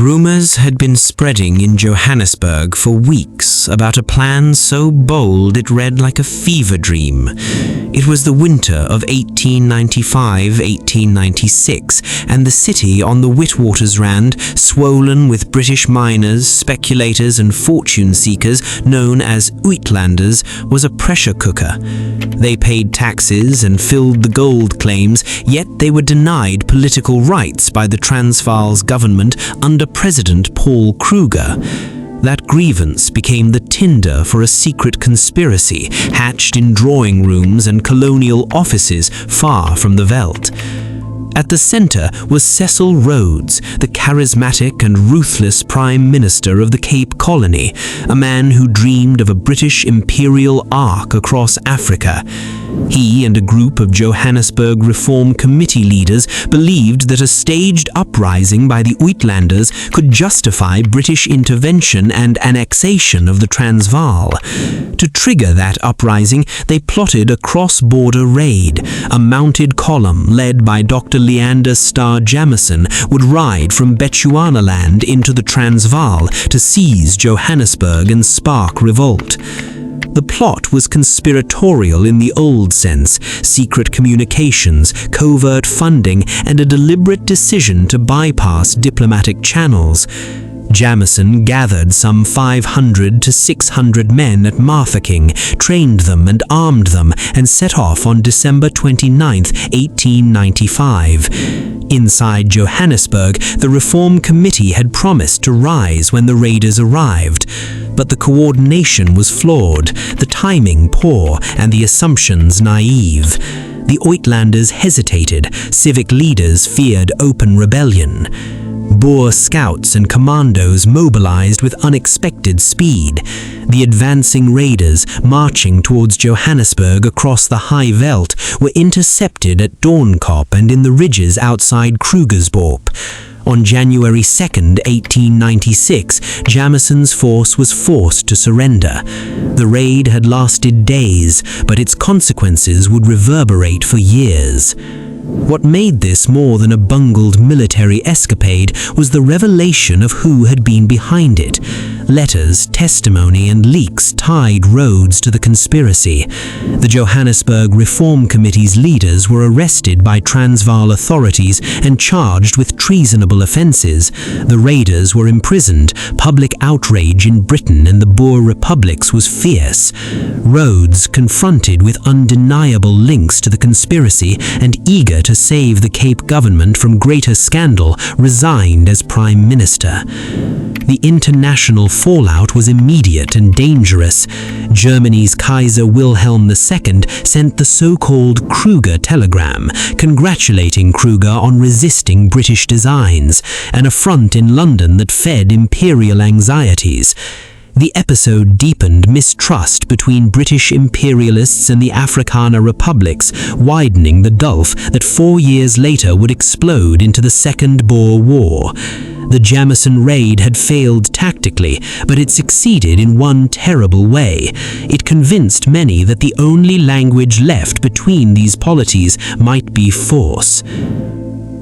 Rumors had been spreading in Johannesburg for weeks about a plan so bold it read like a fever dream. It was the winter of 1895-1896, and the city on the Witwatersrand, swollen with British miners, speculators and fortune seekers known as Uitlanders, was a pressure cooker. They paid taxes and filled the gold claims, yet they were denied political rights by the Transvaal's government under President Paul Kruger. That grievance became the tinder for a secret conspiracy hatched in drawing rooms and colonial offices far from the veldt. At the center was Cecil Rhodes, the charismatic and ruthless Prime Minister of the Cape Colony, a man who dreamed of a British imperial arc across Africa. He and a group of Johannesburg Reform Committee leaders believed that a staged uprising by the Uitlanders could justify British intervention and annexation of the Transvaal. To trigger that uprising, they plotted a cross-border raid. A mounted column led by Dr. Leander Starr Jameson would ride from Bechuanaland into the Transvaal to seize Johannesburg and spark revolt. The plot was conspiratorial in the old sense: secret communications, covert funding, and a deliberate decision to bypass diplomatic channels. Jameson gathered some 500 to 600 men at Mafeking, trained them and armed them, and set off on December 29, 1895. Inside Johannesburg, the Reform Committee had promised to rise when the raiders arrived. But the coordination was flawed, the timing poor, and the assumptions naive. The Uitlanders hesitated, civic leaders feared open rebellion. Boer scouts and commandos mobilized with unexpected speed. The advancing raiders, marching towards Johannesburg across the high veldt, were intercepted at Doornkop and in the ridges outside Krugersdorp. On January 2, 1896, Jameson's force was forced to surrender. The raid had lasted days, but its consequences would reverberate for years. What made this more than a bungled military escapade was the revelation of who had been behind it. Letters, testimony, and leaks tied Rhodes to the conspiracy. The Johannesburg Reform Committee's leaders were arrested by Transvaal authorities and charged with treasonable offences. The raiders were imprisoned. Public outrage in Britain and the Boer Republics was fierce. Rhodes, confronted with undeniable links to the conspiracy and eager to save the Cape government from greater scandal, resigned as Prime Minister. The international fallout was immediate and dangerous. Germany's Kaiser Wilhelm II sent the so-called Kruger telegram, congratulating Kruger on resisting British designs, an affront in London that fed imperial anxieties. The episode deepened mistrust between British imperialists and the Afrikaner republics, widening the gulf that 4 years later would explode into the Second Boer War. The Jameson Raid had failed tactically, but it succeeded in one terrible way. It convinced many that the only language left between these polities might be force.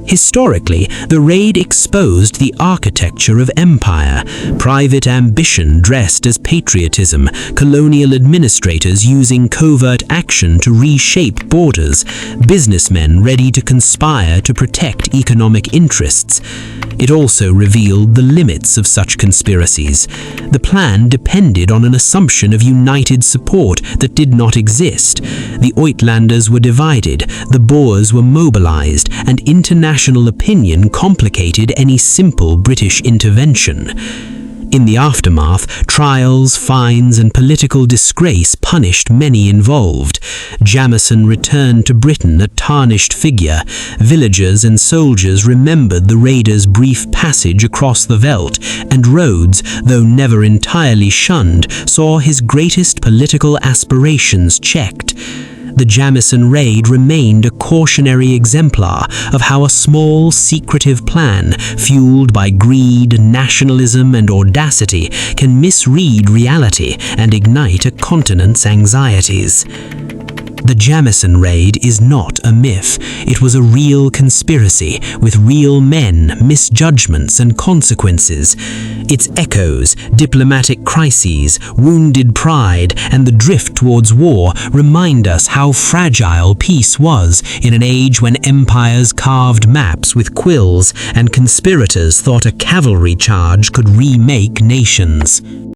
Historically, the raid exposed the architecture of empire: private ambition dressed as patriotism, colonial administrators using covert action to reshape borders, businessmen ready to conspire to protect economic interests. It also revealed the limits of such conspiracies. The plan depended on an assumption of united support that did not exist. The Uitlanders were divided, the Boers were mobilized, and international opinion complicated any simple British intervention. In the aftermath, trials, fines, and political disgrace punished many involved. Jameson returned to Britain a tarnished figure. Villagers and soldiers remembered the raiders' brief passage across the veldt, and Rhodes, though never entirely shunned, saw his greatest political aspirations checked. The Jameson Raid remained a cautionary exemplar of how a small, secretive plan, fueled by greed, nationalism, and audacity, can misread reality and ignite a continent's anxieties. The Jameson Raid is not a myth. It was a real conspiracy, with real men, misjudgments and consequences. Its echoes, diplomatic crises, wounded pride, and the drift towards war remind us how fragile peace was in an age when empires carved maps with quills and conspirators thought a cavalry charge could remake nations.